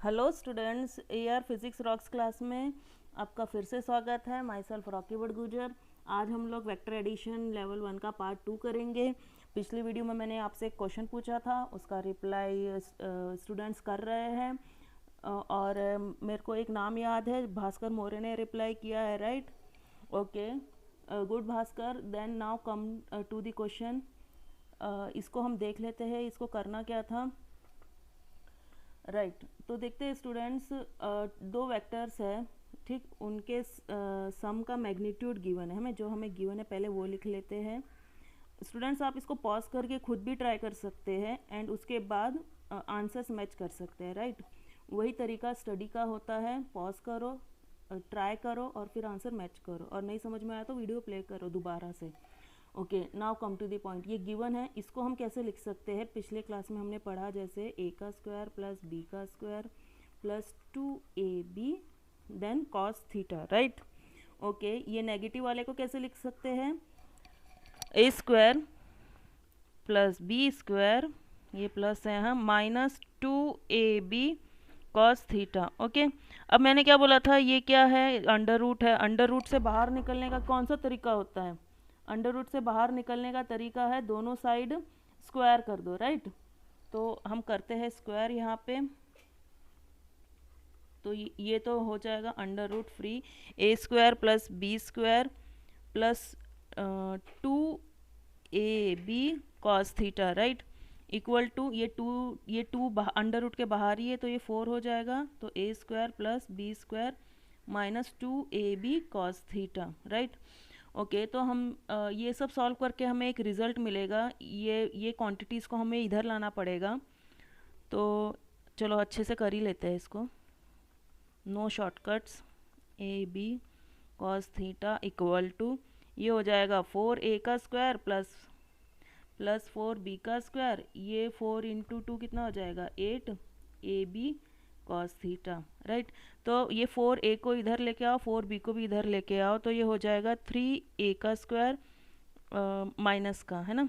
Hello students, AR physics rocks class में आपका फिर से स्वागत है। My self Rocky Gurjar. आज हम लोग वेक्टर एडिशन लेवल 1 का पार्ट 2 करेंगे। पिछली वीडियो में मैंने आपसे एक क्वेश्चन पूछा था, उसका रिप्लाई स्टूडेंट्स कर रहे हैं और मेरे को एक नाम याद है, भास्कर मौर्य ने रिप्लाई किया है, right? Okay, good Bhaskar. Then now come to the question. इसको हम देख लेते हैं, इसको करना क्या था, राइट? तो देखते हैं स्टूडेंट्स, दो वेक्टर्स है, ठीक, उनके सम का मैग्नीट्यूड गिवन है हमें, जो हमें गिवन है पहले वो लिख लेते हैं। स्टूडेंट्स आप इसको पॉज करके खुद भी ट्राई कर सकते हैं एंड उसके बाद आंसर्स मैच कर सकते हैं, राइट? वही तरीका स्टडी का होता है, पॉज करो, ट्राई करो और फिर आंसर मैच करो, और नहीं समझ में आया तो वीडियो प्ले करो दोबारा से। Okay, now come to the point. ये गिवन है, इसको हम कैसे लिख सकते हैं? पिछले क्लास में हमने पढ़ा, जैसे ए का स्क्वायर प्लस बी का square plus 2ab then cos theta, right? Okay, ये नेगेटिव वाले को कैसे लिख सकते हैं? A square plus B square, ये प्लस है हम, minus 2ab cos theta. Okay, अब मैंने क्या बोला था, ये क्या है? अंडर रूट है। अंडर रूट से बाहर निकलने का कौन सा तरीका होता है? अंडर रूट से बाहर निकलने का तरीका है दोनों साइड स्क्वायर कर दो, राइट? तो हम करते हैं स्क्वायर यहाँ पे, तो ये तो हो जाएगा under root free A square plus B square plus 2ab cos theta, right? Equal to ये टू अंडर रूट के बाहर ही है, तो ये 4 हो जाएगा, तो A square plus B square minus 2ab cos theta, right? Okay, तो हम ये सब सॉल्व करके हमें एक रिजल्ट मिलेगा। ये क्वांटिटीज़ को हमें इधर लाना पड़ेगा, तो चलो अच्छे से कर ही लेते हैं इसको, no shortcuts. A B cos theta equal to, ये हो जाएगा 4a का स्क्वायर प्लस 4b का स्क्वायर, ये 4 इंटू 2 कितना हो जाएगा? 8ab cos theta, right? तो ये 4a को इधर लेके आओ, 4b को भी इधर लेके आओ, तो ये हो जाएगा 3a का स्क्वायर माइनस का, है ना,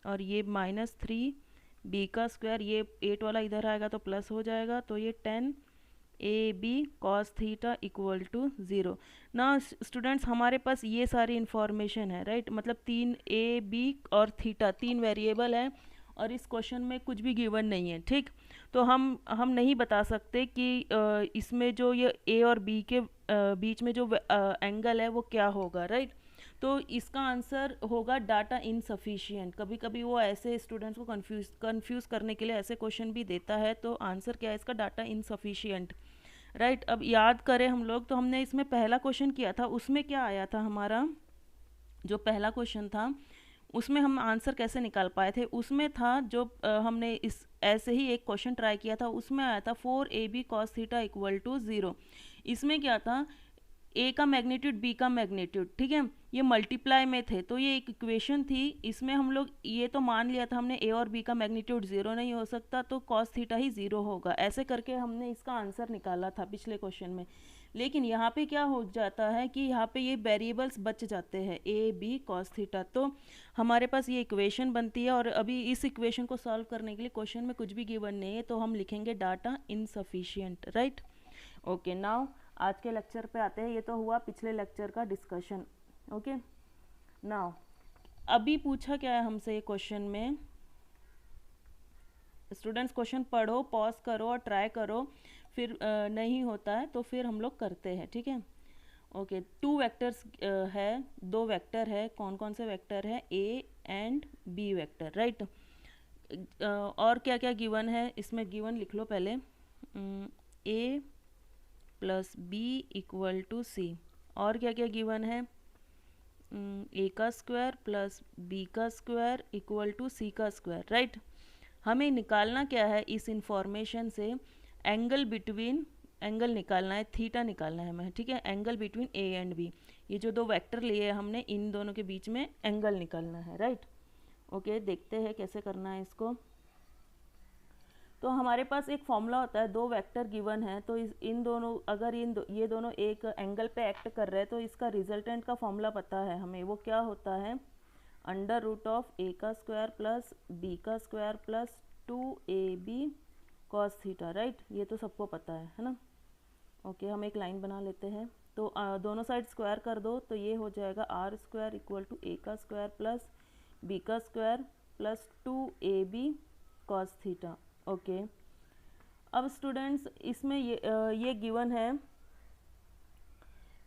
और ये माइनस 3b का स्क्वायर, ये 8 वाला इधर आएगा तो प्लस हो जाएगा, तो ये 10ab cos theta equal to 0। ना स्टूडेंट्स, हमारे पास ये सारी इन्फॉर्मेशन है, राइट? मतलब 3ab और थीटा 3 वेरिएबल है और इस क्वेश्चन में कुछ भी गिवन नहीं है, ठीक? तो हम नहीं बता सकते कि इसमें जो ये ए और बी के बीच में जो एंगल है वो क्या होगा, राइट? तो इसका आंसर होगा डाटा इनसफिशिएंट। कभी कभी वो ऐसे स्टूडेंट्स को कंफ्यूज करने के लिए ऐसे क्वेश्चन भी देता है, तो आंसर क्या है इसका? Data insufficient, right? अब याद करें हम लोग, तो हमने इसमें पहला क्वेश्चन किया था, उसमें क्या आया था हमारा? जो पहला क्वेश्चन था उसमें हम आंसर कैसे निकाल पाए थे? उसमें था जो हमने इस ऐसे ही एक क्वेश्चन ट्राई किया था, उसमें आया था 4ab cos theta equal to 0। इसमें क्या था? ए का मैग्नीट्यूड बी का मैग्नीट्यूड, ठीक है, ये मल्टीप्लाई में थे, तो ये एक इक्वेशन थी। इसमें हम लोग ये तो मान लिया था हमने ए और बी का मैग्नीट्यूड 0 नहीं हो सकता, तो कॉस थीटा ही 0 होगा, ऐसे करके हमने इसका आंसर निकाला था पिछले क्वेश्चन में। लेकिन यहाँ पे क्या हो जाता है कि यहाँ पे ये वेरिएबल्स बच जाते हैं, ए बी कॉस थीटा, तो हमारे पास ये इक्वेशन बनती है। और अभी इस इक्वेशन को सॉल्व करने के लिए क्वेश्चन में कुछ भी गिवन नहीं है, तो हम लिखेंगे data insufficient, right? Okay, now आज के लेक्चर पे आते हैं। ये तो हुआ पिछले लेक्चर का डिस्कशन। ओके, नाउ अभी पूछा क्या है हमसे ये क्वेश्चन में? स्टूडेंट्स क्वेश्चन पढ़ो, पॉज करो और ट्राई करो, फिर नहीं होता है तो फिर हम लोग करते हैं, ठीक है? ओके, 2 वेक्टर्स है, 2 वेक्टर है। कौन कौन से वेक्टर है? A and B vector, right? और क्या क्या गिवन है इसमें? गिवन लिख लो पहले, ए प्लस बी इक्वल टू सी। और क्या क्या गिवन है? ए का स्क्वायर प्लस बी का स्क्वायर इक्वल टू सी का स्क्वायर, राइट? हमें निकालना क्या है इस इंफॉर्मेशन से? एंगल बिटवीन, एंगल निकालना है, थीटा निकालना है हमें, ठीक है? Angle between A and B, ये जो 2 वेक्टर लिए हमने, इन दोनों के बीच में एंगल निकालना है, राइट? ओके, देखते हैं कैसे करना है इसको। तो हमारे पास एक फॉर्मूला होता है, 2 वेक्टर गिवन है, तो इन दोनों, अगर ये दोनों एक एंगल पे एक्ट कर रहे हैं, तो इसका रिजल्टेंट का फॉर्मूला पता है हमें। वो क्या होता है? अंडर रूट ऑफ ए का स्क्वायर प्लस बी का square plus 2ab cos theta, right, ये तो सबको पता है ना। ओके, हम एक लाइन बना लेते हैं। तो दोनों साइड स्क्वायर कर दो तो ये हो जाएगा R square equal to A का स्क्वायर प्लस बी का square plus 2ab cos theta. Okay, अब स्टूडेंट्स इसमें ये गिवन है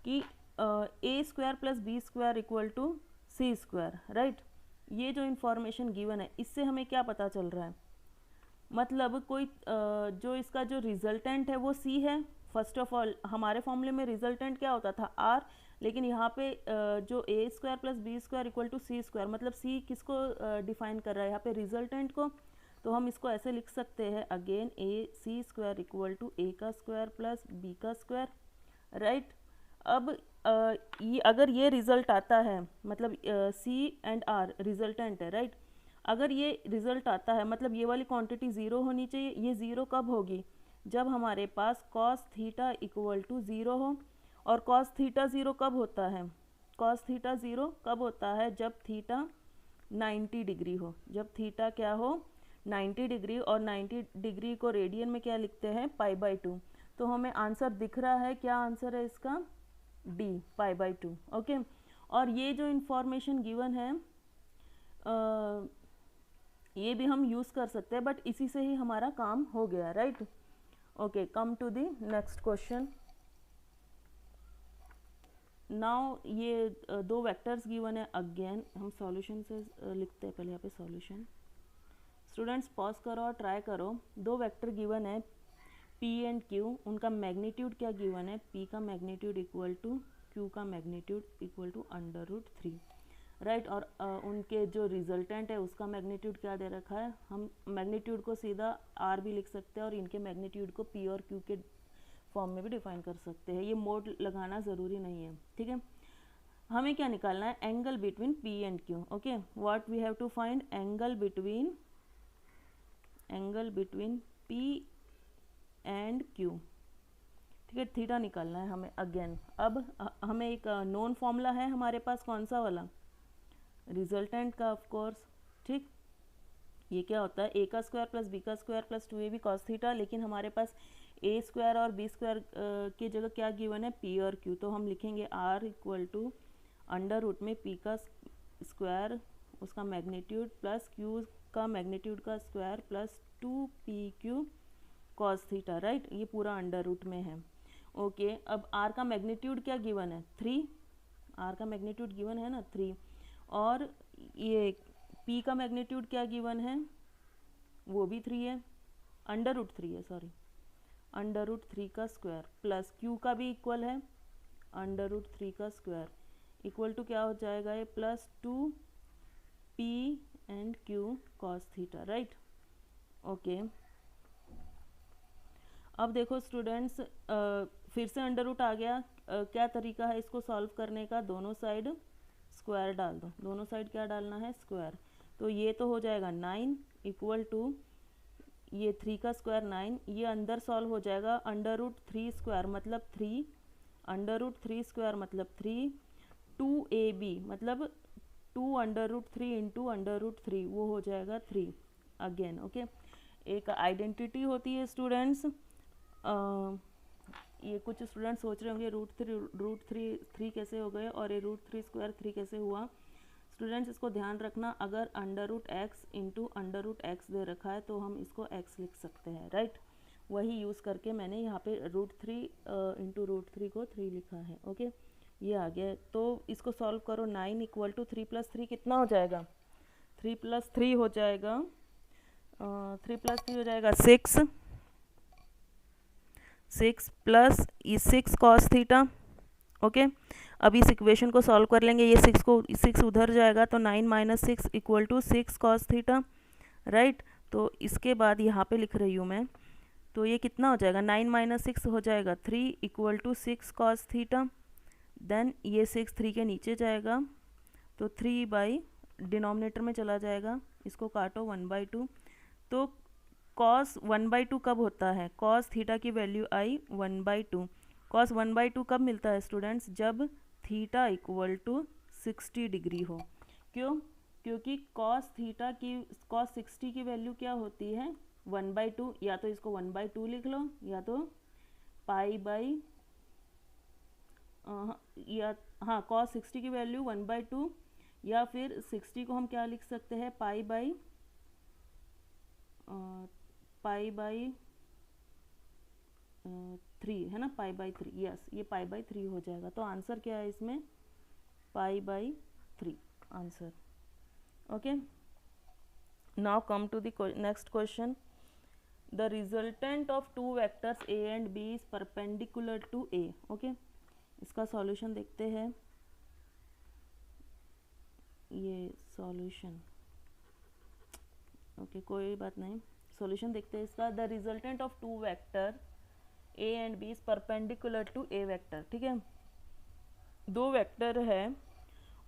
कि A square plus B square equal to C square, right. ये जो इन्फॉर्मेशन गिवन है इससे हमें क्या पता चल रहा है, मतलब कोई जो इसका जो रिजल्टेंट है वो सी है। फर्स्ट ऑफ ऑल हमारे फॉर्मूले में रिजल्टेंट क्या होता था आर, लेकिन यहाँ पे जो A square plus B square equal to C square, मतलब सी किसको डिफाइन कर रहा है यहाँ पे, रिजल्टेंट को। तो हम इसको ऐसे लिख सकते हैं again A C square equal to A का स्क्वायर प्लस बी का स्क्वायर, राइट। अब ये अगर ये रिजल्ट आता है, मतलब सी एंड आर रिजल्टेंट है, राइट। अगर ये रिजल्ट आता है मतलब ये वाली क्वांटिटी ज़ीरो होनी चाहिए। ये ज़ीरो कब होगी, जब हमारे पास cos theta equal to zero हो। और कॉस थीटा ज़ीरो कब होता है, कॉस थीटा ज़ीरो कब होता है, जब थीटा 90 डिग्री हो। जब थीटा क्या हो, 90 डिग्री, और 90 डिग्री को रेडियन में क्या लिखते हैं, π/2। तो हमें आंसर दिख रहा है, क्या आंसर है इसका, डी, π/2। ओके, और ये जो इंफॉर्मेशन गिवन है ये भी हम यूज़ कर सकते हैं, बट इसी से ही हमारा काम हो गया, right. Okay, come to the next question. Now ये दो वेक्टर्स गिवन है, अगेन हम सॉल्यूशन से लिखते हैं पहले यहाँ पे सॉल्यूशन। स्टूडेंट्स पॉज करो और ट्राई करो। दो वेक्टर गिवन है P एंड Q, उनका मैग्नीट्यूड क्या गिवन है, P का मैग्नीट्यूड इक्वल टू Q का मैग्नीट्यूड इक्वल टू √3, राइट। और उनके जो रिजल्टेंट है उसका मैग्नीट्यूड क्या दे रखा है, हम मैग्नीट्यूड को सीधा R भी लिख सकते हैं और इनके मैग्नीट्यूड को P और Q के फॉर्म में भी डिफाइन कर सकते हैं। ये मोड लगाना ज़रूरी नहीं है, ठीक है। हमें क्या निकालना है, angle between P and Q। Okay, what we have to find, angle between P and Q, ठीक है। थीटा निकालना है हमें अगेन। अब हमें एक नोन फॉर्मूला है हमारे पास, कौन सा वाला, रिजल्टेंट का ऑफ कोर्स, ठीक। ये क्या होता है, ए का स्क्वायर प्लस बी का square plus 2ab cos theta, लेकिन हमारे पास ए स्क्वायर और बी स्क्वायर की जगह क्या गिवन है, पी और क्यू। तो हम लिखेंगे R equal to under root में पी का स्क्वायर उसका मैग्नीट्यूड प्लस क्यू का मैग्नीट्यूड का square plus 2pq cos theta, right. ये पूरा अंडर रूट में है। ओके, अब आर का मैग्नीट्यूड क्या गिवन है, 3। आर का मैग्नीट्यूड गिवन है ना 3, और ये P का मैग्नीट्यूड क्या गिवन है, वो भी 3 है, √3 है, सॉरी, √3 का स्क्वायर प्लस Q का भी इक्वल है √3 का स्क्वायर इक्वल टू क्या हो जाएगा, ये plus 2p and Q cos theta, right. Okay, अब देखो स्टूडेंट्स फिर से अंडर रूट आ गया। क्या तरीका है इसको सॉल्व करने का, दोनों साइड स्क्वायर डाल दो। दोनों साइड क्या डालना है, स्क्वायर। तो ये तो हो जाएगा 9 इक्वल टू ये 3 का स्क्वायर 9, ये अंदर सॉल्व हो जाएगा √3 स्क्वायर मतलब 3, √3 स्क्वायर मतलब 3, 2ab मतलब 2 √3 इंटू √3, वो हो जाएगा 3 अगेन। ओके, एक आइडेंटिटी होती है स्टूडेंट्स, ये कुछ स्टूडेंट्स सोच रहे होंगे √3 कैसे हो गए और ये √3 स्क्वायर 3 कैसे हुआ। स्टूडेंट्स इसको ध्यान रखना, अगर √x इंटू √x दे रखा है तो हम इसको x लिख सकते हैं, राइट। वही यूज़ करके मैंने यहाँ पे √3 इंटू √3 को 3 लिखा है। ओके, ये आ गया। तो इसको सॉल्व करो, 9 इक्वल टू 3 + 3 कितना हो जाएगा, 3 + 3 हो जाएगा 3 + 3 हो जाएगा 6 प्लस 6 कॉस थीटा। ओके, अब इस इक्वेशन को सॉल्व कर लेंगे, ये 6 उधर जाएगा तो 9 - 6 equal to 6 cos theta, right. तो इसके बाद यहाँ पे लिख रही हूँ मैं, तो ये कितना हो जाएगा, 9 - 6 हो जाएगा 3 equal to 6 cos theta. Then ये 6 3 के नीचे जाएगा तो 3 बाई डिनोमिनेटर में चला जाएगा, इसको काटो 1/2। तो कॉस 1/2 कब होता है, कॉस थीटा की वैल्यू आई 1/2। कॉस 1/2 कब मिलता है स्टूडेंट्स, जब थीटा इक्वल टू 60 डिग्री हो। क्यों, क्योंकि कॉस 60 की वैल्यू क्या होती है 1/2, या तो इसको 1/2 लिख लो, या तो पाई बाई या हाँ cos 60 की वैल्यू 1/2, या फिर 60 को हम क्या लिख सकते हैं, पाई बाई 3 है ना, पाई बाई 3, यस ये पाई बाई 3 हो जाएगा। तो आंसर क्या है इसमें, pi by 3 answer. Okay, now come to the next question. The resultant of two vectors a and b is perpendicular to a। Okay, इसका सॉल्यूशन देखते हैं। ये सॉल्यूशन ओके कोई बात नहीं, सॉल्यूशन देखते हैं इसका। The resultant of two vector a and b is perpendicular to a vector. ठीक है, दो वेक्टर है,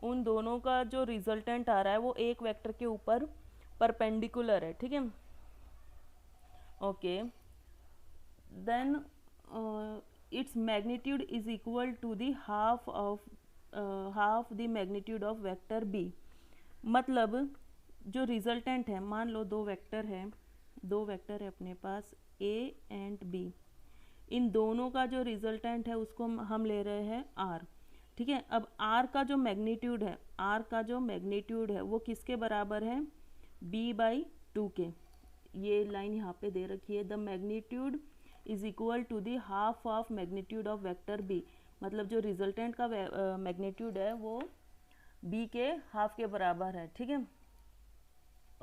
उन दोनों का जो रिजल्टेंट आ रहा है वो एक वेक्टर के ऊपर परपेंडिकुलर है। ठीक है, okay, then its magnitude is equal to the half the magnitude of vector b। मतलब जो रिजल्टेंट है, मान लो दो वेक्टर है अपने पास a एंड b, इन दोनों का जो रिजल्टेंट है उसको हम ले रहे हैं r। ठीक है, अब r का जो मैग्नीट्यूड है वो किसके बराबर है, b/2 के। ये लाइन यहाँ पे दे रखी है, the magnitude is equal to the half of magnitude of vector b। मतलब जो रिजल्टेंट का मैग्नीट्यूड है वो b के हाफ के बराबर है। ठीक है,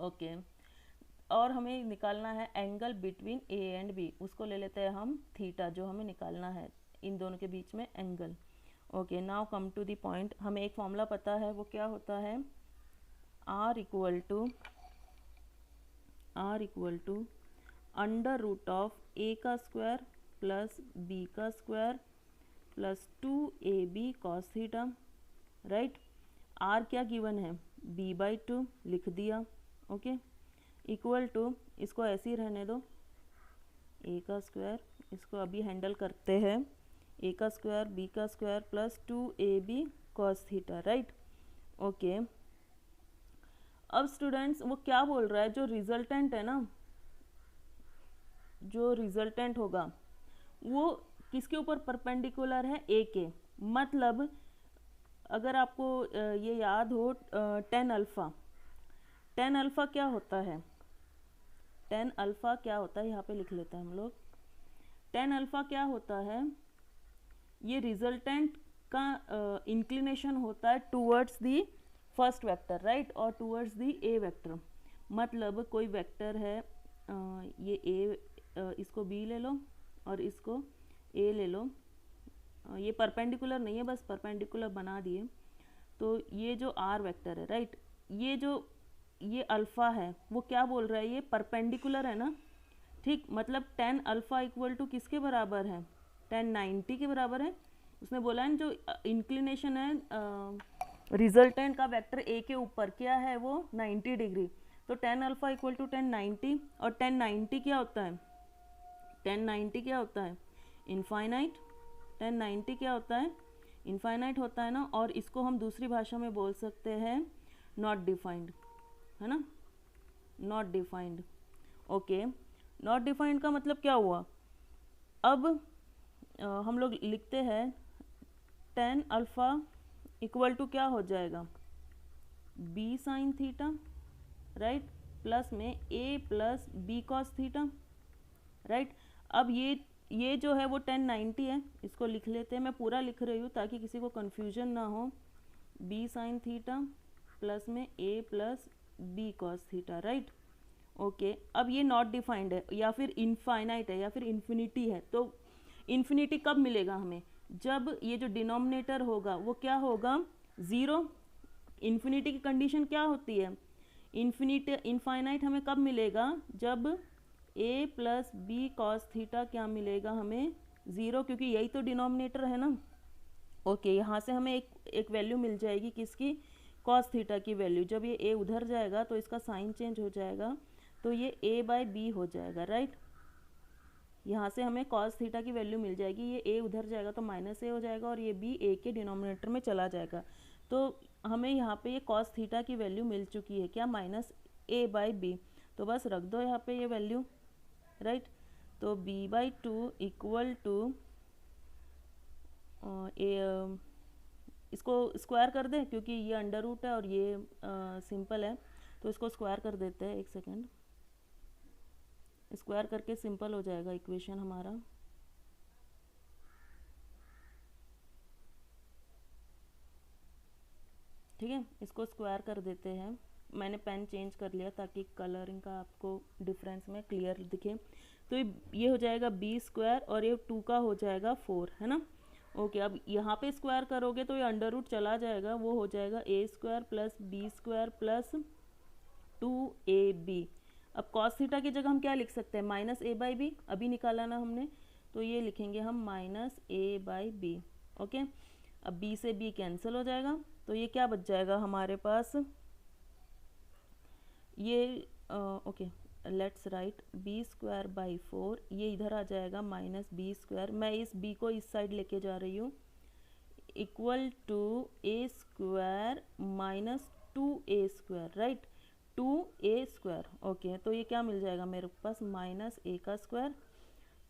ओके, और हमें निकालना है angle between a and b, उसको ले लेते हैं हम थीटा, जो हमें निकालना है इन दोनों के बीच में angle. Okay, now come to the point. हमें एक फॉर्मूला पता है, वो क्या होता है, r equal to under root of a का स्क्वायर प्लस b का square plus 2ab cos theta. Right, r क्या गिवन है, b/2 लिख दिया। ओके, इक्वल टू, इसको ऐसे ही रहने दो, a का स्क्वायर, इसको अभी हैंडल करते हैं, a का स्क्वायर b का square plus 2ab cos theta. Right, okay, अब स्टूडेंट्स वो क्या बोल रहा है, जो रिजल्टेंट है ना, जो रिजल्टेंट होगा वो किसके ऊपर परपेंडिकुलर है, a के। मतलब अगर आपको ये याद हो, टेन अल्फ़ा क्या होता है, टेन अल्फ़ा क्या होता है, यहाँ पे लिख लेते हैं हम लोग। टेन अल्फ़ा क्या होता है, ये रिजल्टेंट का इंक्लिनेशन होता है towards the first vector, right, और टूवर्ड्स दी ए वेक्टर। मतलब कोई वेक्टर है, ये ए, इसको बी ले लो और इसको ए ले लो, ये परपेंडिकुलर नहीं है, बस परपेंडिकुलर बना दिए। तो ये जो आर वेक्टर है, राइट, ये अल्फ़ा है, वो क्या बोल रहा है, ये परपेंडिकुलर है ना। ठीक, मतलब टेन अल्फ़ा इक्वल टू किसके बराबर है, 1090 के बराबर है। उसने बोला है जो इंक्लिनेशन है रिजल्टेंट का वेक्टर ए के ऊपर क्या है, वो 90 डिग्री। तो टेन अल्फ़ा इक्वल टू 1090, और 1090 क्या होता है, 1090 क्या होता है, इनफाइनाइट। 1090 क्या होता है, इनफाइनाइट होता है ना। और इसको हम दूसरी भाषा में बोल सकते हैं नॉट डिफाइंड, है ना, not defined. Okay, not defined का मतलब क्या हुआ, अब हम लोग लिखते हैं 10 अल्फ़ा इक्वल टू क्या हो जाएगा, b sine theta, right, plus में a plus b cos theta. Right, अब ये जो है वो 1090 है, इसको लिख लेते हैं, मैं पूरा लिख रही हूँ ताकि किसी को कन्फ्यूजन ना हो। b साइन थीटा प्लस में a plus b cos theta. Right, okay, अब ये नॉट डिफाइंड है, या फिर इनफाइनाइट है, या फिर इन्फिनिटी है। तो इन्फिनिटी कब मिलेगा हमें, जब ये जो डिनोमिनेटर होगा वो क्या होगा, ज़ीरो। इन्फिनिटी की कंडीशन क्या होती है, इनफाइनाइट हमें कब मिलेगा, जब a plus B cos theta क्या मिलेगा हमें, ज़ीरो, क्योंकि यही तो डिनोमिनेटर है ना। ओके, यहाँ से हमें एक वैल्यू मिल जाएगी किसकी, कॉस थीटा की वैल्यू। जब ये a उधर जाएगा तो इसका साइन चेंज हो जाएगा, तो ये a/b हो जाएगा। राइट, यहाँ से हमें कॉस थीटा की वैल्यू मिल जाएगी, ये a उधर जाएगा तो माइनस a हो जाएगा, और ये b a के डिनोमिनेटर में चला जाएगा। तो हमें यहाँ पे ये कॉस थीटा की वैल्यू मिल चुकी है, क्या, -a/b। तो बस रख दो यहाँ पे ये वैल्यू, राइट। तो b/2 इक्वल टू इसको स्क्वायर कर दें क्योंकि ये अंडर रूट है और ये सिंपल है, तो इसको स्क्वायर कर देते हैं। एक सेकेंड, स्क्वायर करके सिंपल हो जाएगा इक्वेशन हमारा। ठीक है, इसको स्क्वायर कर देते हैं। मैंने पेन चेंज कर लिया ताकि कलरिंग का आपको डिफरेंस में क्लियर दिखे। तो ये हो जाएगा b² और ये 2 का हो जाएगा 4, है ना। ओके, अब यहाँ पे स्क्वायर करोगे तो ये अंडर रूट चला जाएगा, वो हो जाएगा a² plus b² plus 2ab। अब cos थीटा की जगह हम क्या लिख सकते हैं, -a/b, अभी निकाला ना हमने, तो ये लिखेंगे हम -a/b। ओके, अब b से b कैंसिल हो जाएगा, तो ये क्या बच जाएगा हमारे पास, ये ओके लेट्स राइट b²/4, ये इधर आ जाएगा -b²। मैं इस b को इस साइड लेके जा रही हूँ, equal to a² - 2a², right, 2a²। Okay, तो ये क्या मिल जाएगा मेरे पास, -a²।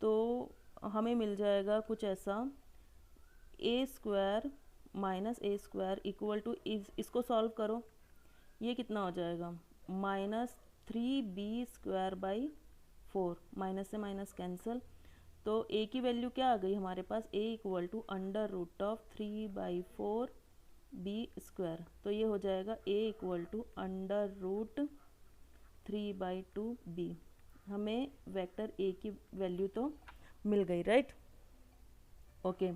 तो हमें मिल जाएगा कुछ ऐसा, a² - a² इक्वल टू, इसको सॉल्व करो, ये कितना हो जाएगा, -3b²/4, माइनस से माइनस कैंसिल। तो a की वैल्यू क्या आ गई हमारे पास, a इक्वल टू √3/4 b²। तो ये हो जाएगा a इक्वल टू √3/2 b। हमें वेक्टर a की वैल्यू तो मिल गई, राइट। ओके,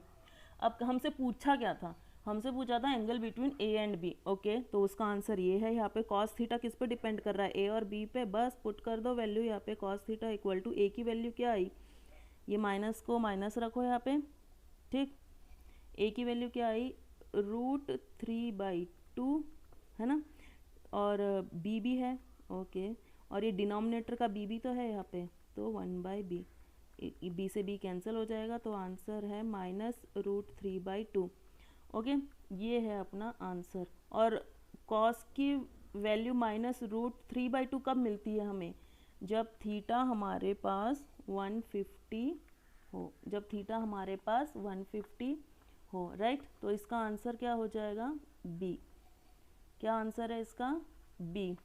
अब हमसे पूछा क्या था, हमसे पूछा था angle between a and b। Okay, तो उसका आंसर ये है। यहाँ पे cos थीटा किस पे डिपेंड कर रहा है, a और b पे। बस पुट कर दो वैल्यू यहाँ पे, cos theta equal to a की वैल्यू क्या आई, ये माइनस को माइनस रखो यहाँ पे, ठीक। a की वैल्यू क्या आई, √3/2, है ना, और b भी है। ओके, और ये डिनोमिनेटर का b भी तो है यहाँ पे, तो 1/b, b से b कैंसिल हो जाएगा, तो आंसर है -√3/2। ओके, ये है अपना आंसर। और cos की वैल्यू -√3/2 कब मिलती है हमें, जब थीटा हमारे पास 150 हो, जब थीटा हमारे पास 150 हो, राइट। तो इसका आंसर क्या हो जाएगा, बी। क्या आंसर है इसका, बी।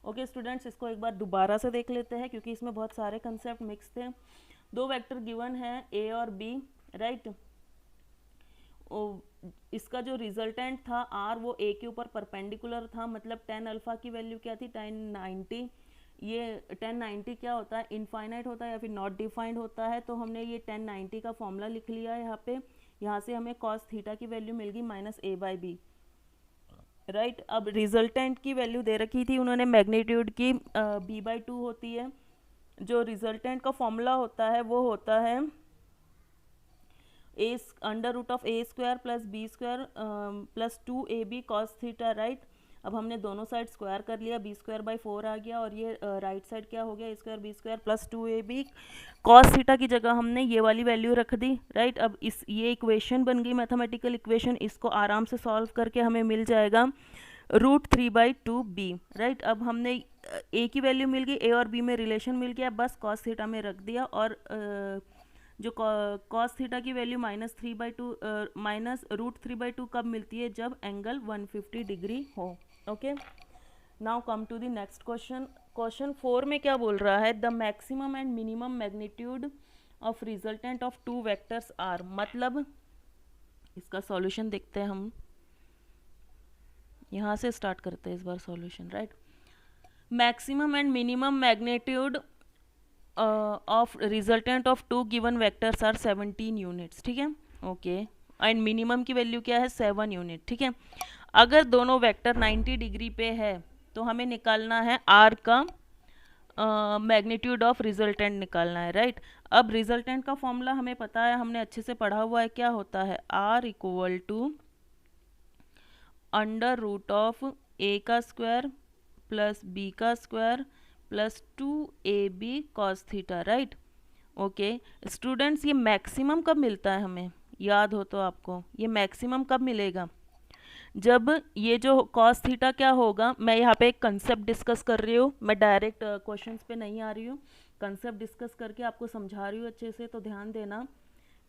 ओके स्टूडेंट्स, इसको एक बार दोबारा से देख लेते हैं क्योंकि इसमें बहुत सारे कंसेप्ट मिक्स थे। दो वेक्टर गिवन है a और b, राइट। इसका जो रिजल्टेंट था r वो a के ऊपर परपेंडिकुलर था, मतलब tan अल्फा की वैल्यू क्या थी, tan 90। ये tan 90 क्या होता है, इनफाइनाइट होता है या फिर नॉट डिफाइंड होता है। तो हमने ये tan 90 का फॉर्मूला लिख लिया है यहाँ पे। यहाँ से हमें cos थीटा की वैल्यू मिल गई -a/b, राइट। अब रिजल्टेंट की वैल्यू दे रखी थी उन्होंने मैग्नीट्यूड की, b/2 होती है। जो रिजल्टेंट का फॉर्मूला होता है वो होता है √a² plus b² plus 2ab cos theta, right. अब हमने दोनों साइड स्क्वायर कर लिया, b²/4 आ गया, और ये राइट साइड क्या हो गया, a² b² plus 2ab cos theta की जगह हमने ये वाली वैल्यू रख दी, राइट। अब ये इक्वेशन बन गई मैथमेटिकल इक्वेशन। इसको आराम से सॉल्व करके हमें मिल जाएगा √3/2b, राइट। अब हमने a की वैल्यू मिल गई, a और b में रिलेशन मिल गया, बस cos थीटा में रख दिया। और जो cos थीटा की वैल्यू -√3/2 कब मिलती है, जब एंगल 150 डिग्री हो। Okay, now come to the next question. Question 4 में क्या बोल रहा है, the maximum and minimum magnitude of resultant of two vectors are. मतलब इसका सॉल्यूशन देखते हैं हम, यहाँ से स्टार्ट करते हैं इस बार solution, right. Maximum and minimum magnitude of resultant of two given vectors are 17 units, ठीक है। ओके, एंड मिनिमम की वैल्यू क्या है, 7 यूनिट, ठीक है। अगर दोनों वेक्टर 90 डिग्री पे है तो हमें निकालना है आर का मैग्नीट्यूड ऑफ रिजल्टेंट निकालना है, राइट। अब रिजल्टेंट का फॉर्मूला हमें पता है, हमने अच्छे से पढ़ा हुआ है। क्या होता है, R equal to √a² plus b² plus 2ab cos theta, right. Okay students, ये मैक्सिमम कब मिलता है हमें, याद हो तो आपको, ये मैक्सिमम कब मिलेगा, जब ये जो cos थीटा क्या होगा। मैं यहाँ पे एक कंसेप्ट डिस्कस कर रही हूँ, मैं डायरेक्ट क्वेश्चंस पे नहीं आ रही हूँ, कंसेप्ट डिस्कस करके आपको समझा रही हूँ अच्छे से, तो ध्यान देना।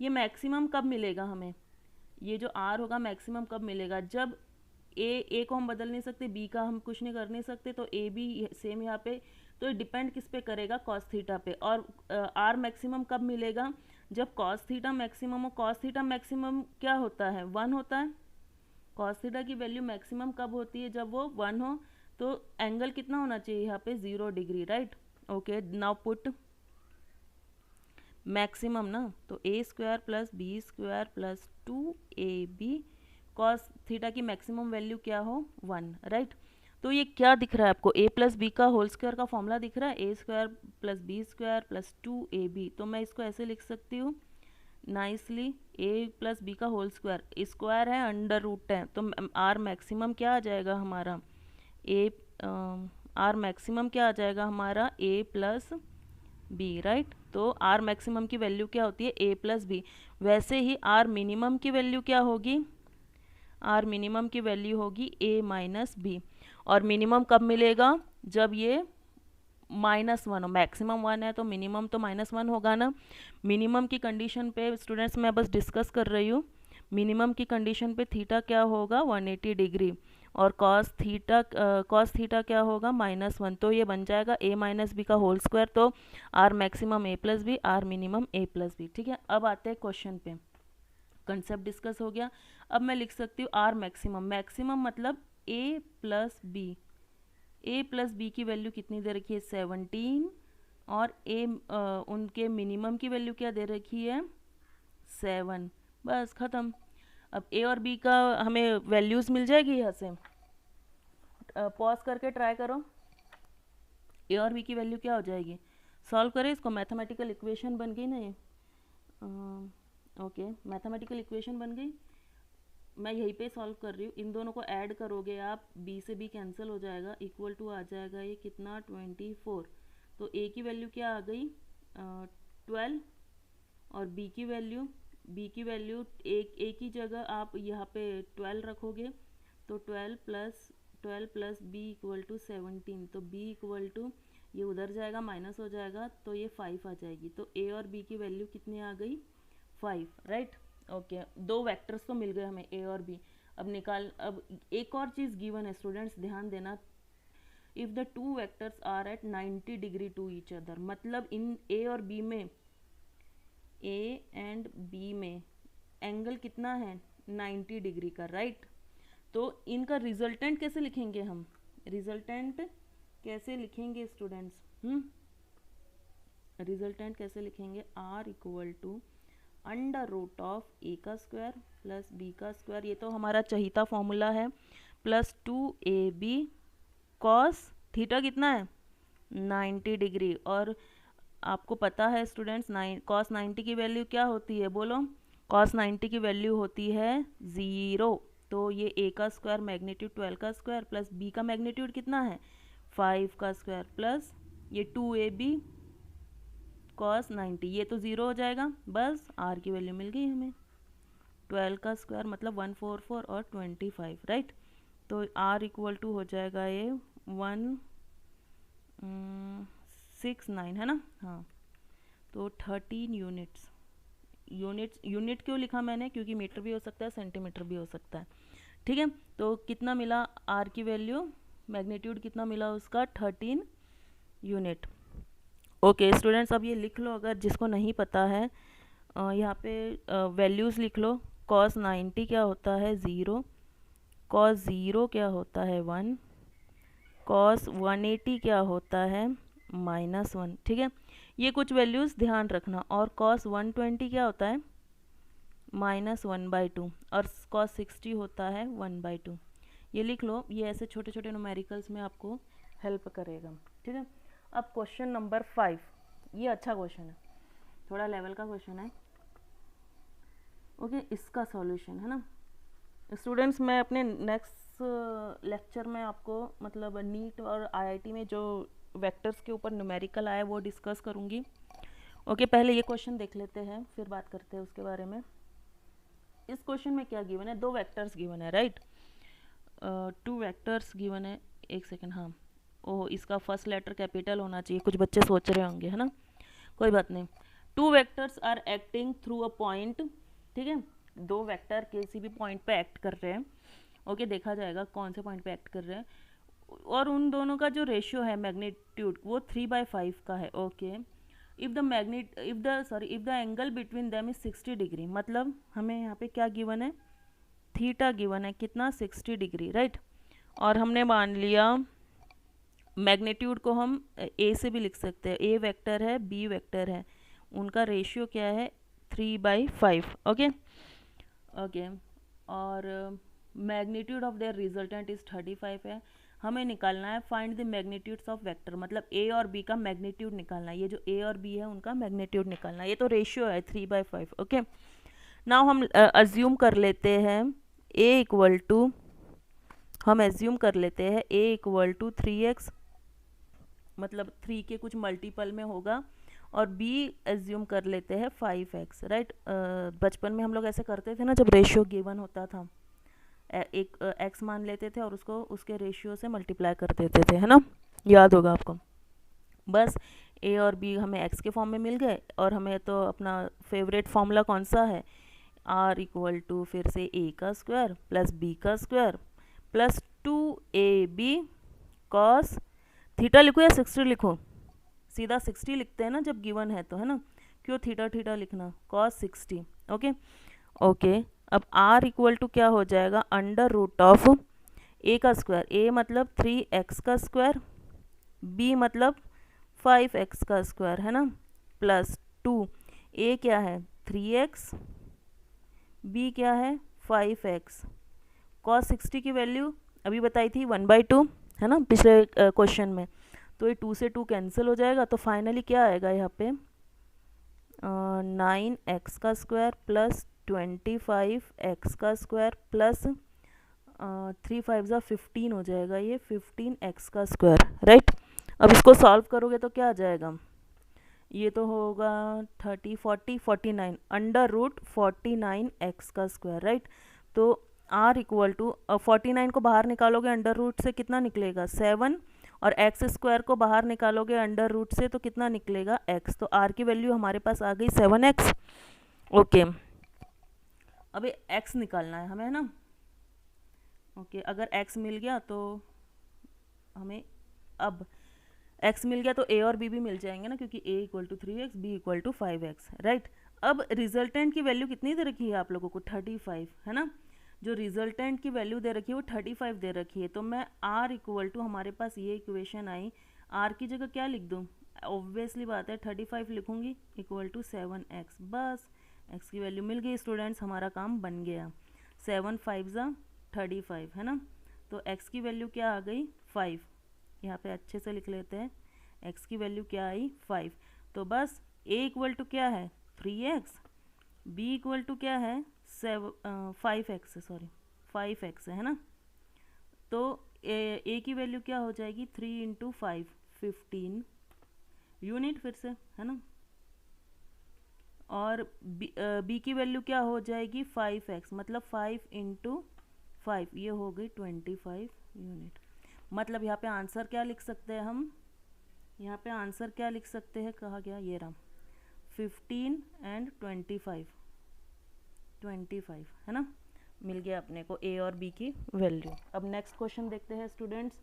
ये मैक्सिमम कब मिलेगा हमें, ये जो आर होगा मैक्सिमम कब मिलेगा, जब ए को हम बदल नहीं सकते, बी का हम कुछ नहीं कर नहीं सकते, तो ए भी सेम यहाँ पे, तो डिपेंड किस पे करेगा, कॉस थीटा पे। और आर मैक्सिमम कब मिलेगा, जब कॉस थीटा मैक्सिमम हो। कॉस थीटा मैक्सिमम क्या होता है, 1 होता है। कॉस थीटा की वैल्यू मैक्सिमम कब होती है, जब वो 1 हो। तो एंगल कितना होना चाहिए यहाँ पे, 0 degree, right. Okay, now put maximum ना, तो A square plus B square plus 2ab cos theta की मैक्सिमम वैल्यू क्या हो, 1, राइट। तो ये क्या दिख रहा है आपको, a प्लस बी का होल स्क्वायर का फॉर्मूला दिख रहा है, A square plus B square plus 2ab। तो मैं इसको ऐसे लिख सकती हूँ नाइसली, a प्लस बी का होल स्क्वायर, स्क्वायर है अंडर रूट है, तो आर मैक्सिमम क्या आ जाएगा हमारा, आर मैक्सिमम क्या आ जाएगा हमारा, a प्लस बी, राइट। तो आर मैक्सिमम की वैल्यू क्या होती है, a प्लस बी। वैसे ही आर मिनिमम की वैल्यू क्या होगी, आर मिनिमम की वैल्यू होगी a माइनस बी। और मिनिमम कब मिलेगा, जब ये -1 हो। मैक्सिमम 1 है तो मिनिमम तो -1 होगा ना। मिनिमम की कंडीशन पे स्टूडेंट्स मैं बस डिस्कस कर रही हूँ, मिनिमम की कंडीशन पे थीटा क्या होगा, 180 डिग्री, और कॉस थीटा क्या होगा, -1। तो ये बन जाएगा a माइनस बी का होल स्क्वायर। तो R maximum a plus B, R minimum a plus B, ठीक है। अब आते हैं क्वेश्चन पे, कंसेप्ट डिस्कस हो गया। अब मैं लिख सकती हूँ आर मैक्सिमम, मैक्सिमम मतलब a plus B, a plus B की वैल्यू कितनी दे रखी है, 17, और उनके मिनिमम की वैल्यू क्या दे रखी है, 7। बस ख़त्म। अब a और b का हमें वैल्यूज़ मिल जाएगी यहाँ से। पॉज करके ट्राई करो, a और b की वैल्यू क्या हो जाएगी, सॉल्व करें इसको। मैथमेटिकल इक्वेशन बन गई ना ये, ओके मैथमेटिकल इक्वेशन बन गई। मैं यहीं पे सॉल्व कर रही हूँ, इन दोनों को ऐड करोगे आप, b से b कैंसिल हो जाएगा, इक्वल टू आ जाएगा ये कितना, 24। तो a की वैल्यू क्या आ गई, 12, और b की वैल्यू a की जगह आप यहाँ पे 12 रखोगे, तो 12 प्लस b इक्वल टू 17। तो b इक्वल टू, ये उधर जाएगा माइनस हो जाएगा, तो ये 5 आ जाएगी। तो a और b की वैल्यू कितनी आ गई, 5, राइट। ओके, दो वेक्टर्स तो मिल गए हमें a और b। अब एक और चीज़ गिवन है स्टूडेंट्स, ध्यान देना। If the two vectors are at 90 degree to each other, मतलब इन a और b में, a एंड b में एंगल कितना है, 90 डिग्री का, राइट। तो इनका रिजल्टेंट कैसे लिखेंगे हम, रिजल्टेंट कैसे लिखेंगे स्टूडेंट्स, रिजल्टेंट कैसे लिखेंगे, r equal to under root of a का स्क्वायर प्लस b का स्क्वायर, ये तो हमारा चहीता फॉर्मूला है, प्लस 2ab कॉस थीटा कितना है, 90 डिग्री। और आपको पता है स्टूडेंट्स, कॉस 90 की वैल्यू क्या होती है, बोलो। कॉस 90 की वैल्यू होती है 0। तो ये a का स्क्वायर मैग्नीट्यूड 12 का स्क्वायर प्लस b का मैग्नीट्यूड कितना है, 5 का स्क्वायर, प्लस ये 2ab कॉस 90, ये तो 0 हो जाएगा। बस r की वैल्यू मिल गई हमें, 12 का स्क्वायर मतलब 144 और 25, राइट। तो r इक्वल टू हो जाएगा ये 169 है ना, हाँ। तो 13 यूनिट क्यों लिखा मैंने, क्योंकि मीटर भी हो सकता है, सेंटीमीटर भी हो सकता है, ठीक है। तो कितना मिला r की वैल्यू, मैग्नीट्यूड कितना मिला उसका, 13 यूनिट। ओके स्टूडेंट्स, अब ये लिख लो, अगर जिसको नहीं पता है यहाँ पे वैल्यूज़ लिख लो। कॉस 90 क्या होता है, 0, कॉस 0 क्या होता है, 1, कॉस 180 क्या होता है, -1, ठीक है। ये कुछ वैल्यूज़ ध्यान रखना। और कॉस 120 क्या होता है, -1/2, और कॉस 60 होता है 1/2। ये लिख लो, ये ऐसे छोटे छोटे न्यूमेरिकल्स में आपको हेल्प करेगा, ठीक है। अब क्वेश्चन नंबर 5, ये अच्छा क्वेश्चन है, थोड़ा लेवल का क्वेश्चन है, ओके। इसका सॉल्यूशन है ना स्टूडेंट्स, मैं अपने नेक्स्ट लेक्चर में आपको मतलब नीट और आईआईटी में जो वेक्टर्स के ऊपर न्यूमेरिकल आया वो डिस्कस करूँगी, ओके। पहले ये क्वेश्चन देख लेते हैं, फिर बात करते हैं उसके बारे में। इस क्वेश्चन में क्या गिवन है, दो वेक्टर्स गिवन है, राइट। 2 वेक्टर्स गिवन है, एक सेकेंड, हाँ। ओह, इसका फर्स्ट लेटर कैपिटल होना चाहिए, कुछ बच्चे सोच रहे होंगे, है ना। कोई बात नहीं। Two vectors are acting through a point, ठीक है, दो वेक्टर किसी भी पॉइंट पे एक्ट कर रहे हैं, ओके, देखा जाएगा कौन से पॉइंट पे एक्ट कर रहे हैं, और उन दोनों का जो रेशियो है मैग्नीट्यूड वो 3/5 का है, okay. If the angle between them is 60 degree, मतलब हमें यहाँ पे क्या गिवन है, थीटा गिवन है, कितना, 60 डिग्री, राइट। और हमने मान लिया मैग्नीट्यूड को हम ए से भी लिख सकते हैं, ए वेक्टर है, बी वेक्टर है, उनका रेशियो क्या है, 3/5, ओके ओके। और magnitude of their resultant is 35 है। हमें निकालना है find the magnitudes of vector, मतलब ए और बी का मैग्नीट्यूड निकालना है, ये जो ए और बी है उनका मैग्नीट्यूड निकालना है, ये तो रेशियो है 3/5, ओके। नाउ हम अज्यूम कर लेते हैं ए इक्वल टू, हम एज्यूम कर लेते हैं ए इक्वल टू 3x, मतलब 3 के कुछ मल्टीपल में होगा, और b एज्यूम कर लेते हैं 5x, राइट। बचपन में हम लोग ऐसे करते थे ना, जब रेशियो गिवन होता था, एक x मान लेते थे और उसको उसके रेशियो से मल्टीप्लाई कर देते थे, है ना, याद होगा आपको। बस a और b हमें x के फॉर्म में मिल गए, और हमें तो अपना फेवरेट फॉर्मूला कौन सा है, r इक्वल टू फिर से a का स्क्वायर प्लस b का square plus 2ab cos theta, लिखो या 60 लिखो, सीधा 60 लिखते हैं ना जब गिवन है तो, है ना, क्यों थीटा थीटा लिखना, कॉस 60, ओके ओके। अब r इक्वल टू क्या हो जाएगा, अंडर रूट ऑफ a का स्क्वायर, a मतलब 3x का स्क्वायर, b मतलब 5x का स्क्वायर, है ना, प्लस 2, a क्या है 3x, b क्या है 5x, कॉस 60 की वैल्यू अभी बताई थी 1/2, है ना, पिछले क्वेश्चन में, तो ये 2 से 2 कैंसिल हो जाएगा, तो फाइनली क्या आएगा यहाँ पे 9x का स्क्वायर प्लस 25x का स्क्वायर प्लस 3 5 15 हो जाएगा, ये 15x का स्क्वायर, राइट। अब इसको सॉल्व करोगे तो क्या आ जाएगा, ये तो होगा 30 40 49 अंडर रूट 49x का स्क्वायर, राइट। तो r इक्वल टू 49 को बाहर निकालोगे अंडर रूट से कितना निकलेगा 7, और एक्स स्क्वायर को बाहर निकालोगे अंडर रूट से तो कितना निकलेगा x, तो r की वैल्यू हमारे पास आ गई 7x, ओके। अभी x निकालना है हमें, है ना, ओके। अगर x मिल गया तो हमें, अब x मिल गया तो a और b भी मिल जाएंगे ना, क्योंकि a equal to 3x, b equal to 5x, right. अब रिजल्टेंट की वैल्यू कितनी दे रखी है आप लोगों को, 35, है ना, जो रिजल्टेंट की वैल्यू दे रखी है वो 35 दे रखी है, तो मैं r इक्वल टू, हमारे पास ये इक्वेशन आई, r की जगह क्या लिख दूँ, ऑब्वियसली बात है 35 लिखूंगी, इक्वल टू 7x, बस x की वैल्यू मिल गई स्टूडेंट्स, हमारा काम बन गया, 7 5 ज़ा 35, है ना, तो x की वैल्यू क्या आ गई 5, यहाँ पे अच्छे से लिख लेते हैं, x की वैल्यू क्या आई 5, तो बस a इक्वल टू क्या है 3x, b इक्वल टू क्या है 5x, सॉरी 5x है ना, तो a की वैल्यू क्या हो जाएगी 3 इंटू 5 15 यूनिट, फिर से, है ना, और b की वैल्यू क्या हो जाएगी 5x, मतलब 5 इंटू 5, ये हो गई 25 यूनिट। मतलब यहाँ पे आंसर क्या लिख सकते हैं हम, यहाँ पे आंसर क्या लिख सकते हैं, कहा गया ये रहा 15 एंड 25, है ना, मिल गया अपने को a और b की वैल्यू। अब नेक्स्ट क्वेश्चन देखते हैं स्टूडेंट्स,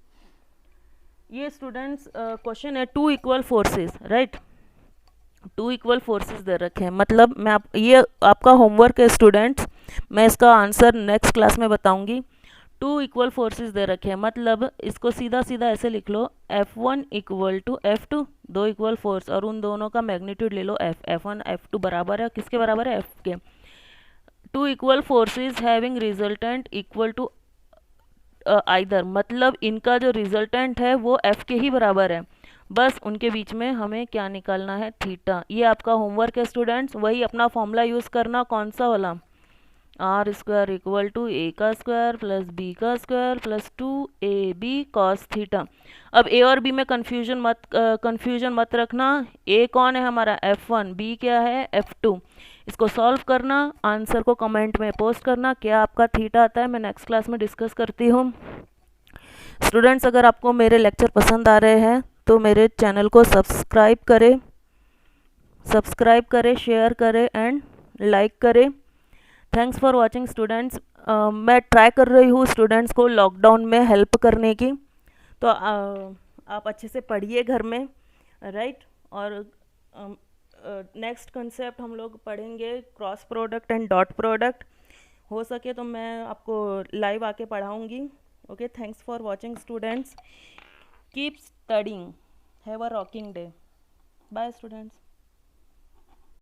ये स्टूडेंट्स क्वेश्चन है 2 equal forces, right, 2 equal forces दे रखे हैं, मतलब ये आपका होमवर्क है स्टूडेंट्स, मैं इसका आंसर नेक्स्ट क्लास में बताऊंगी। 2 इक्वल फोर्सेस दे रखे हैं, मतलब इसको सीधा सीधा ऐसे लिख लो, F1 equal to F2, 2 equal force, और उन दोनों का मैग्नीट्यूड ले लो F1 F2 बराबर है किसके बराबर है, F के। 2 equal forces having resultant equal to either, मतलब इनका जो रिजल्टेंट है वो F के ही बराबर है, बस उनके बीच में हमें क्या निकालना है थीटा। ये आपका होमवर्क है स्टूडेंट्स, वही अपना फॉर्मूला यूज़ करना, कौन सा वाला, are square equal to A का स्क्वायर प्लस बी का square plus 2ab cos theta. अब ए और बी में कंफ्यूजन मत रखना, ए कौन है हमारा F1, बी क्या है F2, इसको सॉल्व करना, आंसर को कमेंट में पोस्ट करना, क्या आपका थीटा आता है मैं नेक्स्ट क्लास में डिस्कस करती हूँ। स्टूडेंट्स अगर आपको मेरे लेक्चर पसंद आ रहे हैं तो मेरे चैनल को सब्सक्राइब करें, सब्सक्राइब करें, शेयर करें एंड लाइक करें। Thanks for watching students. मैं ट्राई कर रही हूँ स्टूडेंट्स को लॉकडाउन में हेल्प करने की, तो आप अच्छे से पढ़िए घर में, राइट। और नेक्स्ट कंसेप्ट हम लोग पढ़ेंगे cross product and dot product. हो सके तो मैं आपको लाइव आके पढ़ाऊँगी। Okay, thanks for watching students. Keep studying. Have a rocking day. Bye students.